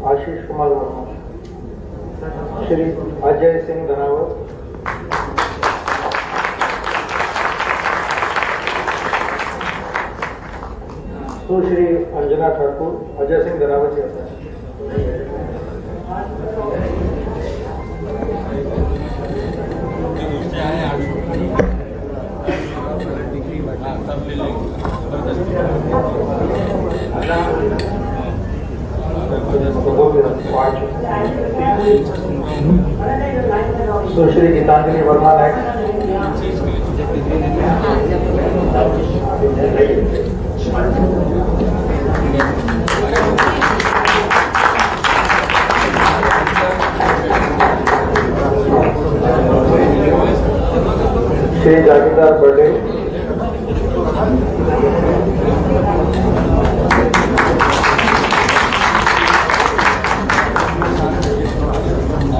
आशीष कुमार वर्मा, श्री अजय सिंह धनावत, सुश्री अंजना ठाकुर, अजय सिंह धनावत जी होता है। सुश्री गीतांजलि वर्मा नायक, श्री जागीरदार बर्डे,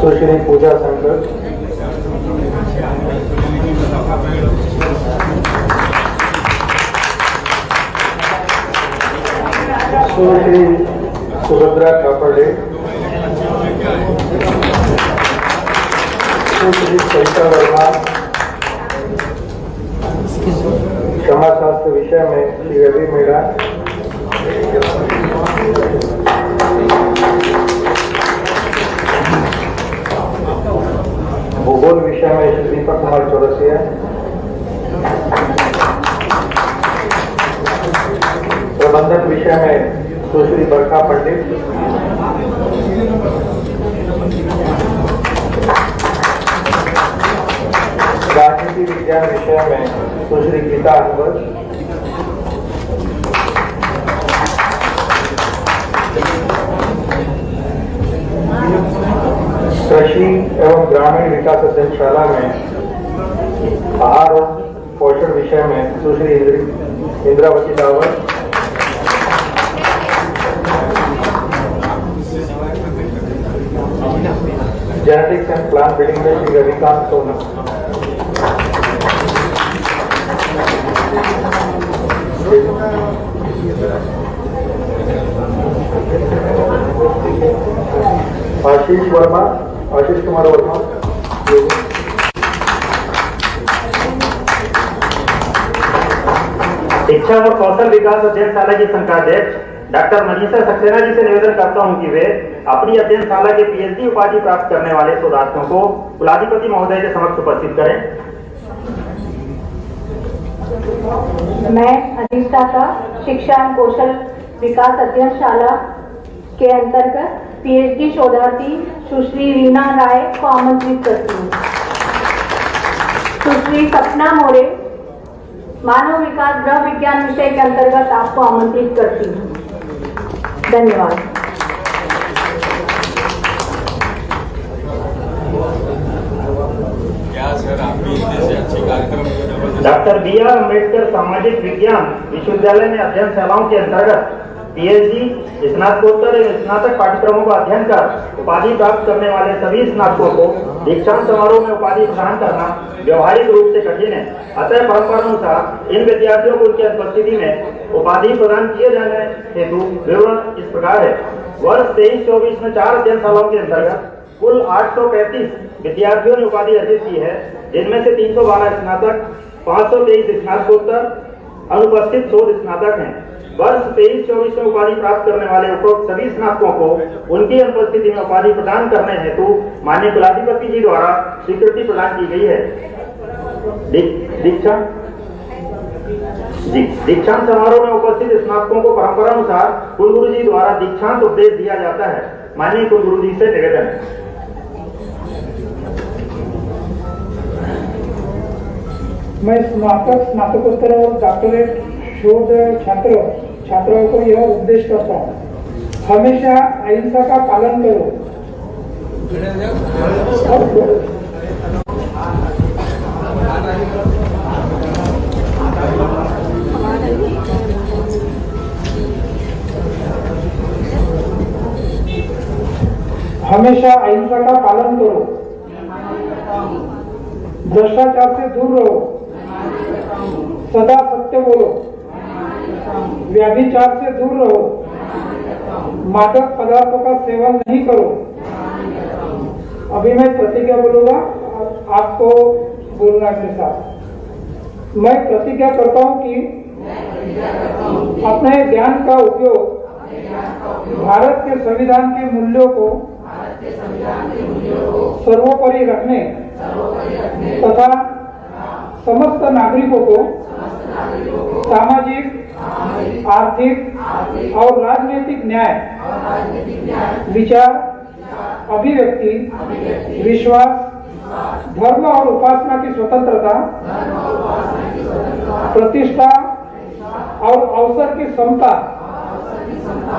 सुश्री पूजा शंकर, सुश्री सुभद्रा कापड़े, सुश्री सविता वर्मा, समाजशास्त्र विषय में श्री रवि मेड़ा, भूगोल विषय में श्री दीपक कुमार चौरसिया, प्रबंधक विषय में सुश्री बरखा पंडित, राजनीति विज्ञान विषय में सुश्री गीता अनवर, कृषि एवं ग्रामीण विकास अध्ययनशाला में आहार और पोषण विषय में सुश्री इंद्रावती दावत, जेनेटिक्स एंड प्लांट ब्रीडिंग में श्री रविकांत सोना, आशीष कुमार वर्मा, शिक्षा और कौशल विकास अध्ययनशाला की संकाध्यक्ष डॉक्टर मनीषा सक्सेना जी से निवेदन करता हूं कि वे अपनी अध्ययनशाला के पीएचडी उपाधि प्राप्त करने वाले शोधार्थियों को कुलाधिपति महोदय के समक्ष उपस्थित करें। मैं अधिष्ठाता शिक्षा एवं कौशल विकास अध्ययनशाला के अंतर्गत पीएचडी शोधार्थी सुश्री रीना राय को आमंत्रित करती हूँ। सुश्री सपना मोरे मानव विकास गृह विज्ञान विषय के अंतर्गत आपको आमंत्रित करती हूँ। धन्यवाद। Doctor B R. अम्बेडकर सामाजिक विज्ञान विश्वविद्यालय में अध्ययनशालाओं के अंतर्गत पीएचडी, स्नातकोत्तर एवं स्नातक पाठ्यक्रमों का अध्ययन कर उपाधि प्राप्त करने वाले सभी स्नातकों को दीक्षांत समारोह में उपाधि प्रदान करना व्यवहारिक रूप से कठिन है। अतः परंपरानुसार इन विद्यार्थियों को उनकी अनुपस्थिति में उपाधि प्रदान किए जाने हेतु विवरण इस प्रकार है। वर्ष 23-24 में 4 अध्ययनशालाओं के अंतर्गत कुल 835 विद्यार्थियों ने उपाधि अर्जित की है, जिनमें से 312 स्नातक, 523 स्नातकोत्तर, अनुपस्थित 100 स्नातक हैं। वर्ष 23-24 में उपाधि प्राप्त करने वाले उपरोक्त सभी स्नातकों को उनकी अनुपस्थिति में उपाधि प्रदान करने हेतु माननीय कुलाधिपति जी द्वारा स्वीकृति प्रदान की गई है। दीक्षांत समारोह में उपस्थित स्नातकों को परंपरानुसार कुलगुरु जी द्वारा दीक्षांत उपदेश दिया जाता है। माननीय कुलगुरु जी से निवेदन है। मैं स्नातकोत्तर और डॉक्टरेट शोध छात्रों को यह उपदेश करता हूँ, हमेशा अहिंसा का पालन करो। हमेशा अहिंसा का पालन करो, भ्रष्टाचार से दूर रहो, सदा सत्य बोलो, व्याभिचार से दूर रहो, मादक पदार्थों का सेवन नहीं करो। अभी मैं प्रतिज्ञा बोलूंगा, आपको बोलना है मेरे साथ। मैं प्रतिज्ञा करता हूं कि अपने ज्ञान का उपयोग भारत के संविधान के मूल्यों को सर्वोपरि रखने तथा समस्त नागरिकों को सामाजिक, आर्थिक और राजनीतिक न्याय, विचार, अभिव्यक्ति, विश्वास, धर्म और उपासना की स्वतंत्रता, प्रतिष्ठा और अवसर की समता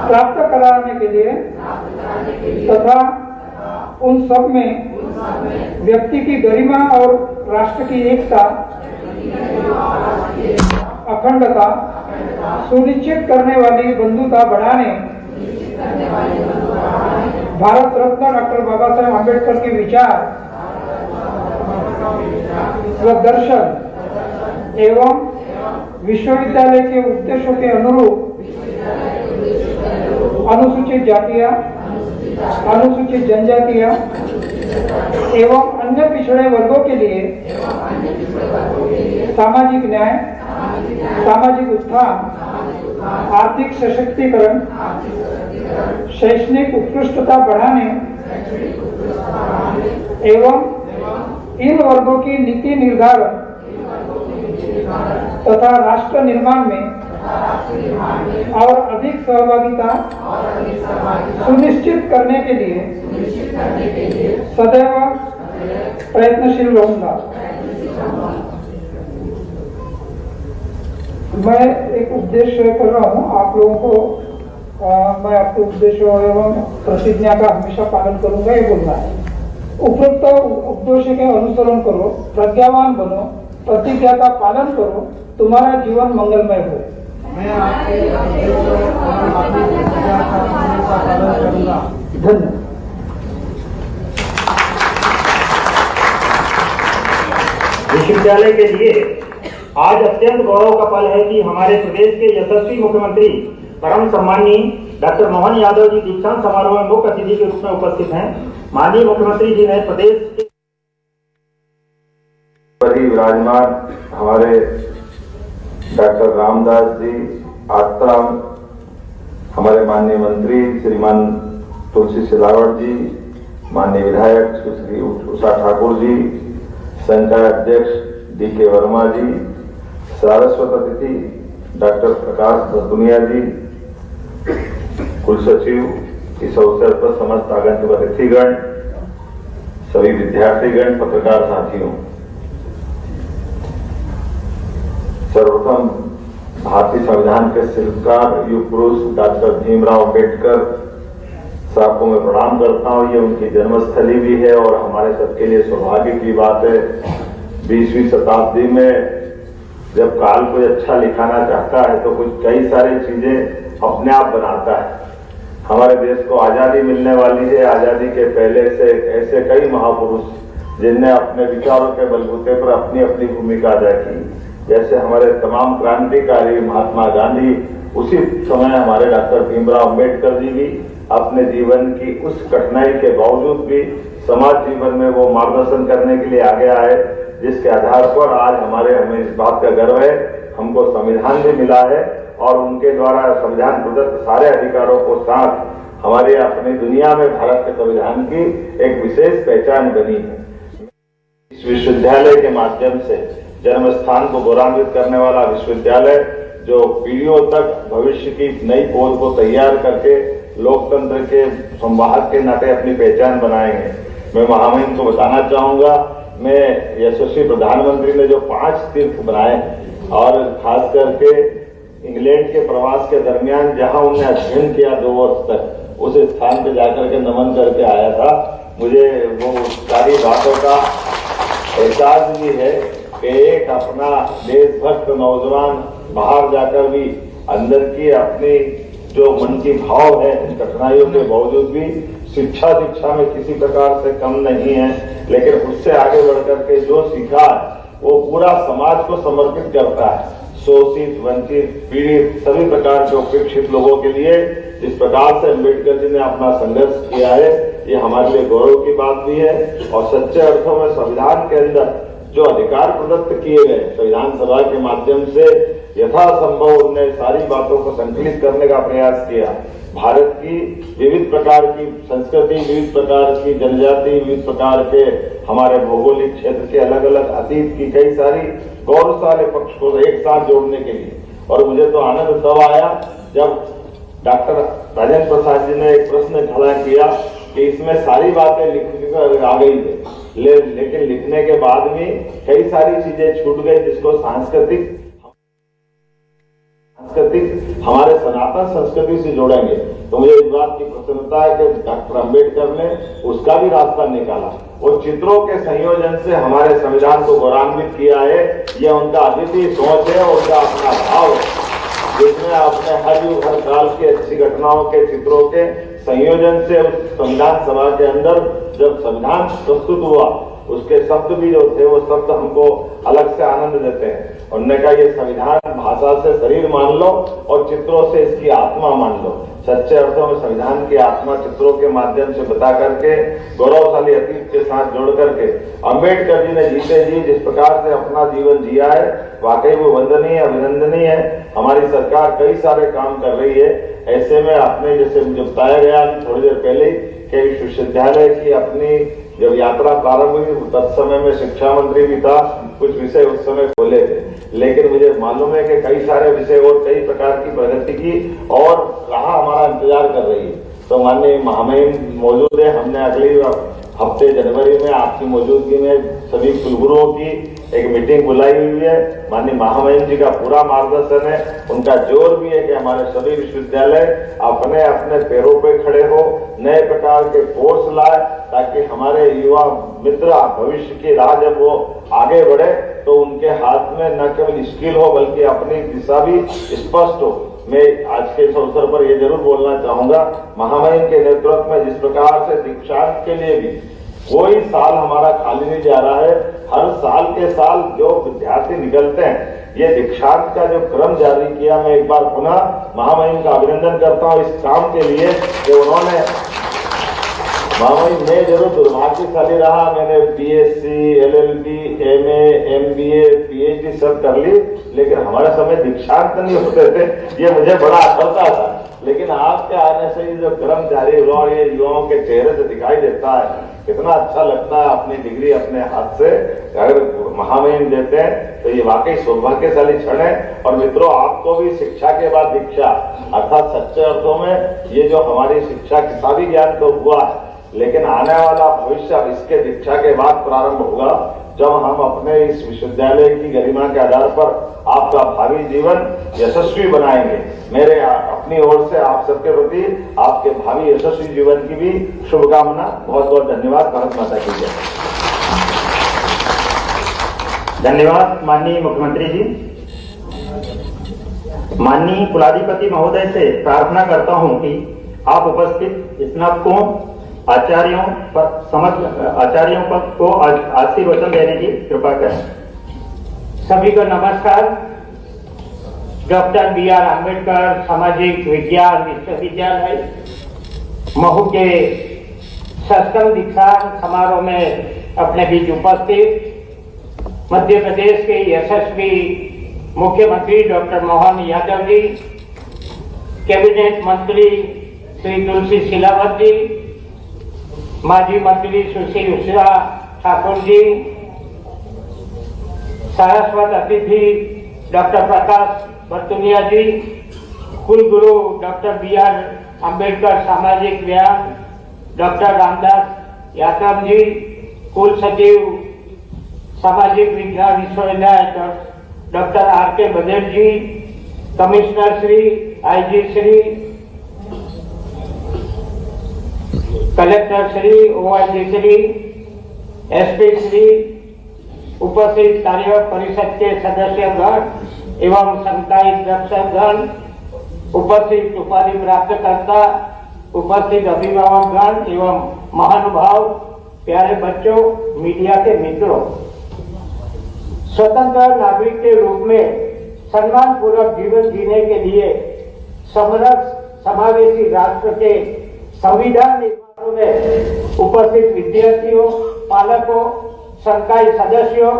प्राप्त कराने के लिए तथा उन सब में व्यक्ति की गरिमा और राष्ट्र की एकता, अखंडता सुनिश्चित करने वाली बंधुता बढ़ाने भारत रत्न डॉक्टर बाबा साहेब आम्बेडकर के विचार व दर्शन एवं विश्वविद्यालय के उद्देश्यों के अनुरूप अनुसूचित जातियां, अनुसूचित जनजातियां एवं अन्य पिछड़े वर्गों के लिए सामाजिक न्याय, सामाजिक उत्थान, आर्थिक सशक्तिकरण, शैक्षणिक उत्कृष्टता बढ़ाने एवं इन वर्गों की नीति निर्धारण तथा राष्ट्र निर्माण में और अधिक सहभागिता सुनिश्चित करने के लिए सदैव प्रयत्नशील रहूंगा। मैं एक उद्देश्य कर रहा हूं आप लोगों को, मैं आपके उद्देश्य एवं प्रतिज्ञा का हमेशा पालन करूंगा, ये बोलना है। उपरोक्त उद्देश्य के अनुसरण करो, प्रज्ञावान बनो, प्रतिज्ञा का पालन करो, तुम्हारा जीवन मंगलमय हो। मैं आपके पालन करूंगा। धन्यवाद। विश्वविद्यालय के लिए आज अत्यंत गौरव का पल है कि हमारे प्रदेश के यशस्वी मुख्यमंत्री परम सम्माननीय डॉक्टर मोहन यादव जी दीक्षांत समारोह में मुख्य अतिथि के रूप में उपस्थित हैं। माननीय मुख्यमंत्री जी ने प्रदेश के विराजमान हमारे डॉक्टर रामदास जी आत्राम, हमारे माननीय मंत्री श्रीमान तुलसी सिलावट जी, माननीय विधायक श्री उषा ठाकुर जी, संकाय अध्यक्ष DK वर्मा जी, सारस्वत अतिथि डॉक्टर प्रकाश भदुनिया जी, कुलसचिव, इस अवसर पर समस्त आगंतुक अतिथिगण, सभी विद्यार्थीगण, पत्रकार साथियों, सर्वप्रथम भारतीय संविधान के शिल्पकार युग पुरुष डॉक्टर भीमराव अम्बेडकर साहब को मैं प्रणाम करता हूँ। ये उनकी जन्मस्थली भी है और हमारे सबके लिए सौभाग्य की बात है। 20वीं शताब्दी में जब काल कोई अच्छा लिखाना चाहता है तो कुछ कई सारी चीजें अपने आप बनाता है। हमारे देश को आजादी मिलने वाली है। आजादी के पहले से ऐसे कई महापुरुष जिनने अपने विचारों के बलबूते पर अपनी अपनी भूमिका अदा की, जैसे हमारे तमाम क्रांतिकारी महात्मा गांधी, उसी समय हमारे डॉक्टर भीमराव अम्बेडकर जी भी अपने जीवन की उस कठिनाई के बावजूद भी समाज जीवन में वो मार्गदर्शन करने के लिए आगे आए, जिसके आधार पर आज हमें इस बात का गर्व है, हमको संविधान भी मिला है और उनके द्वारा संविधान प्रदत्त सारे अधिकारों को साथ हमारे अपनी दुनिया में भारत के संविधान की एक विशेष पहचान बनी है। इस विश्वविद्यालय के माध्यम से जन्म स्थान को गौरवान्वित करने वाला विश्वविद्यालय जो पीढ़ियों तक भविष्य की नई पौध को तैयार करके लोकतंत्र के संवाहक के नाते अपनी पहचान बनाएंगे। मैं महामहिम को बताना चाहूंगा, मैं यशस्वी प्रधानमंत्री ने जो 5 तीर्थ बनाए और खास करके इंग्लैंड के प्रवास के दरमियान जहां उन्हें अध्ययन किया 2 वर्ष तक, उस स्थान पे जाकर के नमन करके आया था। मुझे वो सारी बातों का एहसास भी है कि एक अपना देशभक्त नौजवान बाहर जाकर भी अंदर की अपनी जो मन की भाव है, कठिनाइयों के बावजूद भी शिक्षा में किसी प्रकार से कम नहीं है, लेकिन उससे आगे बढ़कर के जो सीखा वो पूरा समाज को समर्पित करता है। शोषित, वंचित, पीड़ित सभी प्रकार के उपेक्षित लोगों के लिए जिस प्रकार से अम्बेडकर जी ने अपना संघर्ष किया है, ये हमारे लिए गौरव की बात भी है। और सच्चे अर्थों में संविधान के अंदर जो अधिकार प्रदत्त किए गए, संविधान सभा के माध्यम से यथासंभव उनने सारी बातों को संकलित करने का प्रयास किया। भारत की विविध प्रकार की संस्कृति, विविध प्रकार की जनजाति, विविध प्रकार के हमारे भौगोलिक क्षेत्र के अलग अलग अतीत की कई सारी गौरवशाली पक्ष को एक साथ जोड़ने के लिए। और मुझे तो आनंद तब आया जब डॉक्टर राजेंद्र प्रसाद जी ने एक प्रश्न खड़ा किया कि इसमें सारी बातें लिखकर आ गई थी, लेकिन लिखने के बाद में कई सारी चीजें छूट गई जिसको सांस्कृतिक हमारे सनातन संस्कृति से जोड़ेंगे। तो मुझे इस बात की प्रसन्नता है कि डॉक्टर अम्बेडकर ने उसका भी रास्ता निकाला। वो चित्रों के संयोजन से हमारे संविधान को गौरवान्वित किया है। यह उनका अद्वितीय सोच है और उनका अपना भाव है, जिसमें अपने हर युग हर काल की अच्छी घटनाओं के चित्रों के संयोजन से उस संविधान सभा के अंदर जब संविधान प्रस्तुत हुआ, उसके शब्द भी जो थे वो शब्द हमको अलग से आनंद देते हैं। उन्होंने कहा ये संविधान भाषा से शरीर मान लो और चित्रों से इसकी आत्मा मान लो। सच्चे अर्थों में संविधान की आत्मा चित्रों के माध्यम से बता करके, गौरवशाली अतीत के साथ जोड़ करके अम्बेडकर जी ने जीते जी जिस प्रकार से अपना जीवन जिया है, वाकई वो वंदनीय, अभिनंदनीय है। हमारी सरकार कई सारे काम कर रही है। ऐसे में आपने जैसे मुझे बताया गया थोड़ी देर पहले कि विश्वविद्यालय की अपनी जब यात्रा प्रारंभ हुई, तत्समय में शिक्षा मंत्री भी था, कुछ विषय उस समय खोले थे, लेकिन मुझे मालूम है कि कई सारे विषय और कई प्रकार की प्रगति की और कहाँ हमारा इंतजार कर रही है। तो माननीय महामहिम मौजूद है। हमने अगले हफ्ते जनवरी में आपकी मौजूदगी में सभी कुलगुरुओं की एक मीटिंग बुलाई हुई है। माननीय महामहिम जी का पूरा मार्गदर्शन है। उनका जोर भी है कि हमारे सभी विश्वविद्यालय अपने अपने पैरों पे खड़े हो, नए प्रकार के कोर्स लाए, ताकि हमारे युवा मित्र भविष्य की राह जब वो आगे बढ़े तो उनके हाथ में न केवल स्किल हो बल्कि अपनी दिशा भी स्पष्ट हो। मैं आज के इस अवसर पर यह जरूर बोलना चाहूंगा, महामहिम के नेतृत्व में जिस प्रकार से दीक्षांत के लिए भी कोई साल हमारा खाली नहीं जा रहा है। हर साल के साल जो विद्यार्थी निकलते हैं, ये दीक्षांत का जो क्रम जारी किया, मैं एक बार पुनः महामहिम का अभिनंदन करता हूँ इस काम के लिए कि उन्होंने महामहिम मैं जरूर दुर्भाग्यशाली रहा। मैंने BSc, LLB, MA, MBA, PhD सब कर ली, लेकिन हमारे समय दीक्षांत नहीं होते थे। ये मुझे बड़ा अखरता था, लेकिन आपके आने से ये जो क्रम जारी हुआ और ये युवाओं के चेहरे से दिखाई देता है, कितना अच्छा लगता है। अपनी डिग्री अपने हाथ से अगर महामहिम देते हैं तो ये वाकई सौभाग्यशाली क्षण है। और मित्रों, आपको भी शिक्षा के बाद दीक्षा, अर्थात सच्चे अर्थों में ये जो हमारी शिक्षा किताबी ज्ञान तो हुआ है, लेकिन आने वाला भविष्य इसके दीक्षा के बाद प्रारंभ होगा, जब हम अपने इस विश्वविद्यालय की गरिमा के आधार पर आपका भावी जीवन यशस्वी बनाएंगे। मेरे अपनी ओर से आप सबके प्रति आपके भावी यशस्वी जीवन की भी शुभकामना। बहुत बहुत धन्यवाद। भारत माता की जय। धन्यवाद माननीय मुख्यमंत्री जी। माननीय कुलाधिपति महोदय से प्रार्थना करता हूं कि आप उपस्थित स्नातकों आचार्यों को आशीर्वचन देने की कृपा करें। सभी को नमस्कार। डॉक्टर BR अम्बेडकर सामाजिक विज्ञान विश्वविद्यालय महू के 6वें दीक्षांत समारोह में अपने बीच उपस्थित मध्य प्रदेश के यशस्वी मुख्यमंत्री डॉक्टर मोहन यादव जी, कैबिनेट मंत्री श्री तुलसी सिलावत जी, माजी मंत्री सुश्री उषा ठाकुर जी, सरस्वत अतिथि डॉक्टर प्रकाश बर्तुनिया जी, कुलगुरु डॉक्टर BR अम्बेडकर सामाजिक विज्ञान डॉक्टर रामदास यादव जी, कुल सचिव सामाजिक विज्ञान विश्वविद्यालय doctor RK Baghel ji, commissioner Shri, IG Shri, collector Shri, OIG Shri, SP Shri, उपस्थित कार्य परिषद के सदस्यगण एवं संकायित दर्शकगण, उपस्थित उपाधि प्राप्तकर्ता, उपस्थित अभिभावकगण एवं महानुभाव, प्यारे बच्चों, मीडिया के मित्रों, स्वतंत्र नागरिक के रूप में सम्मान पूर्वक जीवन जीने के लिए समरस समावेशी राष्ट्र के संविधान निर्माण में उपस्थित विद्यार्थियों, पालकों, संकाय सदस्यों,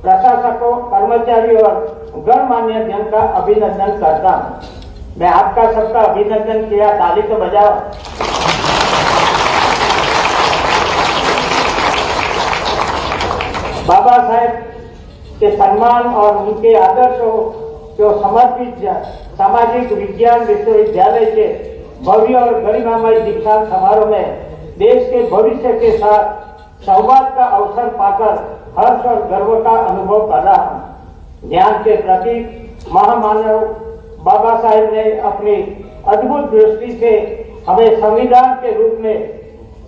प्रशासकों, कर्मचारियों और गणमान्य जन का अभिनंदन करता हूँ। मैं आपका सबका अभिनंदन किया, ताली तो बजाओ। बाबा साहेब के सम्मान और उनके आदर्शों को समर्पित सामाजिक विज्ञान विश्वविद्यालय के भव्य और गरिमामय दीक्षांत समारोह में देश के भविष्य के साथ संवाद का अवसर पाकर हर्ष और गर्व का अनुभव कर रहा हूँ। ज्ञान के प्रतीक महामानव बाबा साहेब ने अपनी अद्भुत दृष्टि से हमें संविधान के रूप में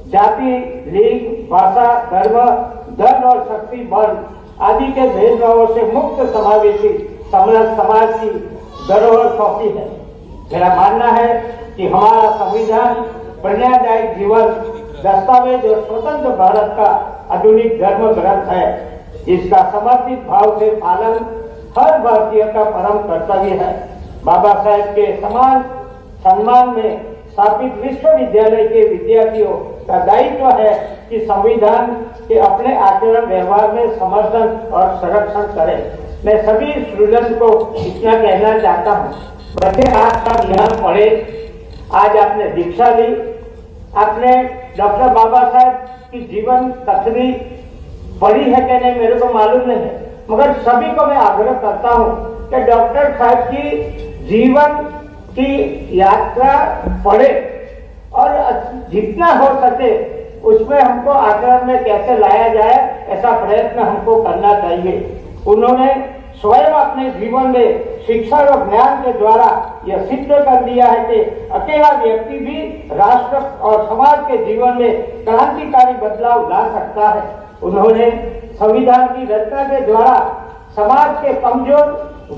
जाति, लिंग, भाषा, धर्म, धन और शक्ति, बल आदि के भेदभावों से मुक्त समावेशी समरस समाज की धरोहर सौंपी है। मेरा मानना है कि हमारा संविधान प्रेरणादायक जीवन दस्तावेज और स्वतंत्र भारत का आधुनिक धर्म ग्रंथ है, जिसका समर्पित भाव से पालन हर भारतीय का परम कर्तव्य है। बाबा साहेब के समान सम्मान में स्थापित विश्वविद्यालय के विद्यार्थियों का दायित्व है कि संविधान के अपने आचरण व्यवहार में समर्थन और संरक्षण करें। मैं सभी स्टूडेंट को इतना कहना चाहता हूँ, बच्चे आज सब यहाँ पढ़े, आज आपने दीक्षा ली, आपने डॉक्टर बाबा साहेब की जीवन कथनी पढ़ी है कि नहीं मेरे को मालूम नहीं है, मगर सभी को मैं आग्रह करता हूँ कि डॉक्टर साहब की जीवन की यात्रा पढ़े और जितना हो सके उसमें हमको आचरण में कैसे लाया जाए ऐसा प्रयत्न हमको करना चाहिए। उन्होंने स्वयं अपने जीवन में शिक्षा और ज्ञान के द्वारा यह सिद्ध कर दिया है कि अकेला व्यक्ति भी राष्ट्र और समाज के जीवन में क्रांतिकारी बदलाव ला सकता है। उन्होंने संविधान की रचना के द्वारा समाज के कमजोर,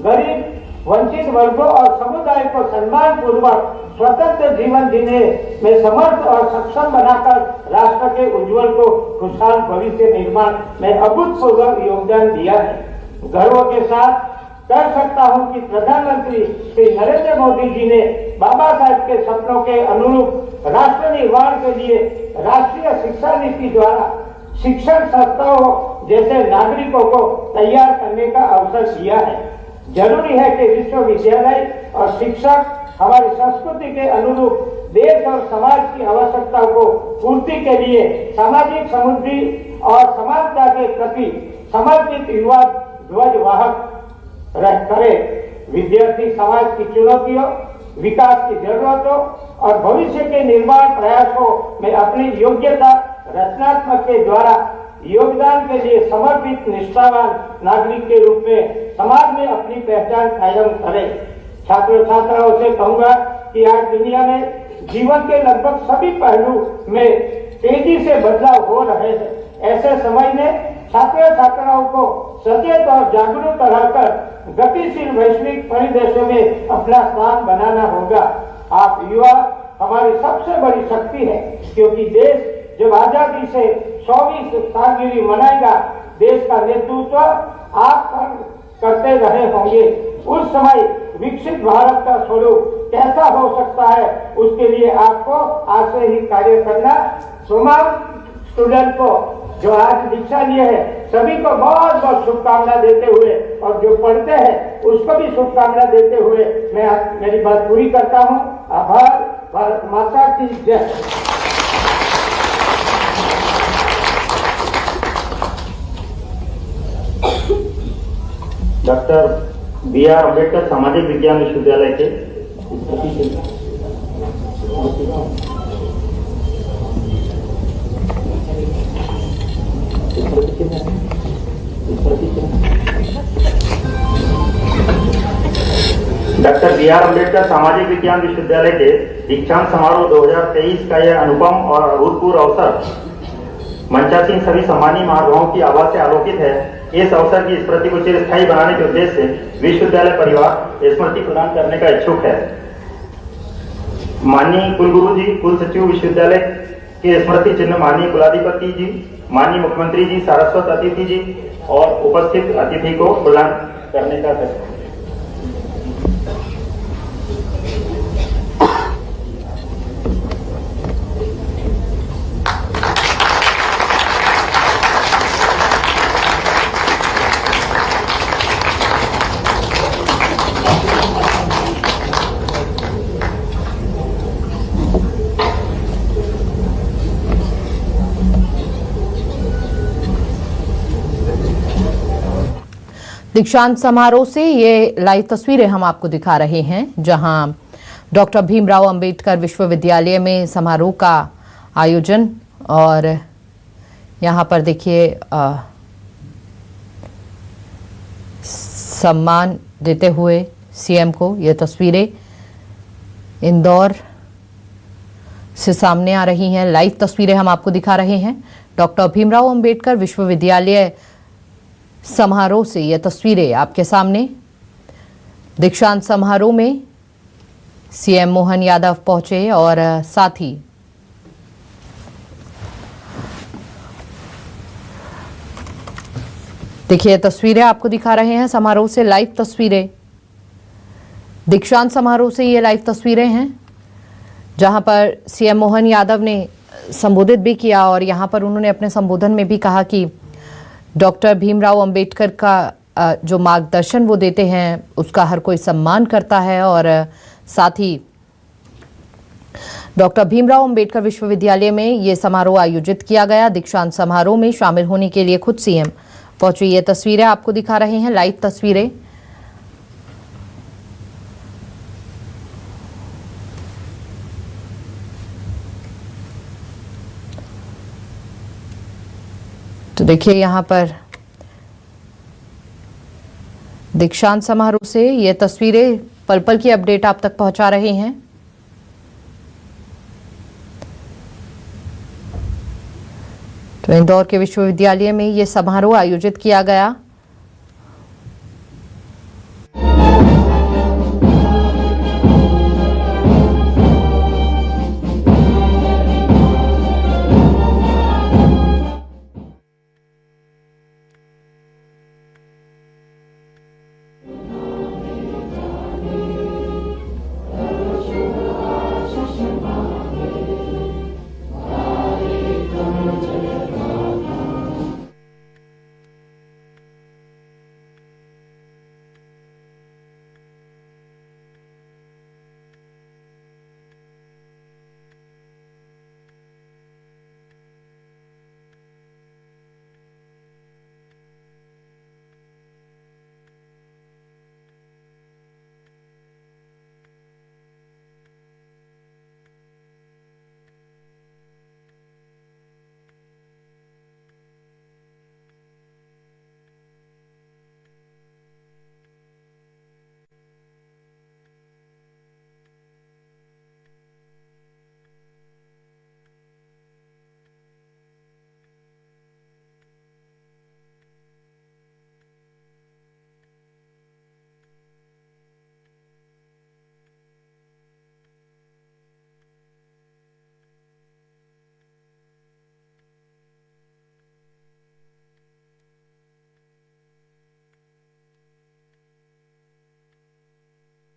गरीब, वंचित वर्गों और समुदाय को सम्मान पूर्वक स्वतंत्र जीवन जीने में समर्थ और सक्षम बनाकर राष्ट्र के उज्जवल को खुशहाल भविष्य निर्माण में अभूतपूर्व योगदान दिया है। गर्व के साथ कह सकता हूं कि प्रधानमंत्री श्री नरेंद्र मोदी जी ने बाबा साहेब के सपनों के अनुरूप राष्ट्र निर्माण के लिए राष्ट्रीय शिक्षा नीति द्वारा शिक्षण संस्थाओं जैसे नागरिकों को तैयार करने का अवसर दिया है। जरूरी है कि विश्वविद्यालय और शिक्षक हमारी संस्कृति के अनुरूप देश और समाज की आवश्यकताओं को पूर्ति के लिए सामाजिक समृद्धि और समानता के प्रति समर्पित युवा ध्वजवाहक करे। विद्यार्थी समाज की चुनौतियों, विकास की जरूरतों और भविष्य के निर्माण प्रयासों में अपनी योग्यता रचनात्मक के द्वारा योगदान के लिए समर्पित निष्ठावान नागरिक के रूप में समाज में अपनी पहचान कायम करें। छात्र छात्राओं से कहूंगा कि आज दुनिया में जीवन के लगभग सभी पहलू में तेजी से बदलाव हो रहे हैं। ऐसे समय में छात्र छात्राओं को सचेत और जागरूक रहकर गतिशील वैश्विक परिदृश्य में अपना स्थान बनाना होगा। आप युवा हमारी सबसे बड़ी शक्ति है, क्योंकि देश जब आजादी से 100वीं सालगिरह मनाएगा, देश का नेतृत्व आप करते रहे होंगे। उस समय विकसित भारत का स्वरूप कैसा हो सकता है, उसके लिए आपको आज से ही कार्य करना। तमाम स्टूडेंट को जो आज दीक्षा लिए है सभी को बहुत बहुत शुभकामना देते हुए और जो पढ़ते हैं उसको भी शुभकामना देते हुए मैं मेरी बात पूरी करता हूँ। आभार। भारत माता की जय। Doctor B R. अम्बेडकर सामाजिक विज्ञान विश्वविद्यालय के डॉक्टर बी.आर. अम्बेडकर सामाजिक विज्ञान विश्वविद्यालय के दीक्षांत समारोह 2023 का यह अनुपम और अभूतपूर्व अवसर मंचासीन सभी सम्मानीय महानुभावों की आवाज से आलोकित है। इस अवसर की स्मृति को चिरस्थायी बनाने के उद्देश्य से विश्वविद्यालय परिवार स्मृति प्रदान करने का इच्छुक है। माननीय कुलगुरु जी, कुल सचिव विश्वविद्यालय के स्मृति चिन्ह माननीय कुलाधिपति जी, माननीय मुख्यमंत्री जी, सारस्वत अतिथि जी और उपस्थित अतिथि को प्रदान करने का दीक्षांत समारोह से ये लाइव तस्वीरें हम आपको दिखा रहे हैं, जहां डॉक्टर भीमराव अंबेडकर विश्वविद्यालय में समारोह का आयोजन, और यहां पर देखिए सम्मान देते हुए सीएम को ये तस्वीरें इंदौर से सामने आ रही हैं। लाइव तस्वीरें हम आपको दिखा रहे हैं डॉक्टर भीमराव अंबेडकर विश्वविद्यालय समारोह से। ये तस्वीरें आपके सामने। दीक्षांत समारोह में सीएम मोहन यादव पहुंचे और साथ ही देखिए तस्वीरें आपको दिखा रहे हैं समारोह से, लाइव तस्वीरें। दीक्षांत समारोह से ये लाइव तस्वीरें हैं, जहां पर सीएम मोहन यादव ने संबोधित भी किया और यहां पर उन्होंने अपने संबोधन में भी कहा कि डॉक्टर भीमराव अंबेडकर का जो मार्गदर्शन वो देते हैं उसका हर कोई सम्मान करता है। और साथ ही डॉक्टर भीमराव अंबेडकर विश्वविद्यालय में ये समारोह आयोजित किया गया। दीक्षांत समारोह में शामिल होने के लिए खुद सीएम पहुंचे। ये तस्वीरें आपको दिखा रहे हैं, लाइव तस्वीरें। तो देखिए यहां पर दीक्षांत समारोह से ये तस्वीरें पल पल की अपडेट आप तक पहुंचा रहे हैं। तो इंदौर के विश्वविद्यालय में ये समारोह आयोजित किया गया।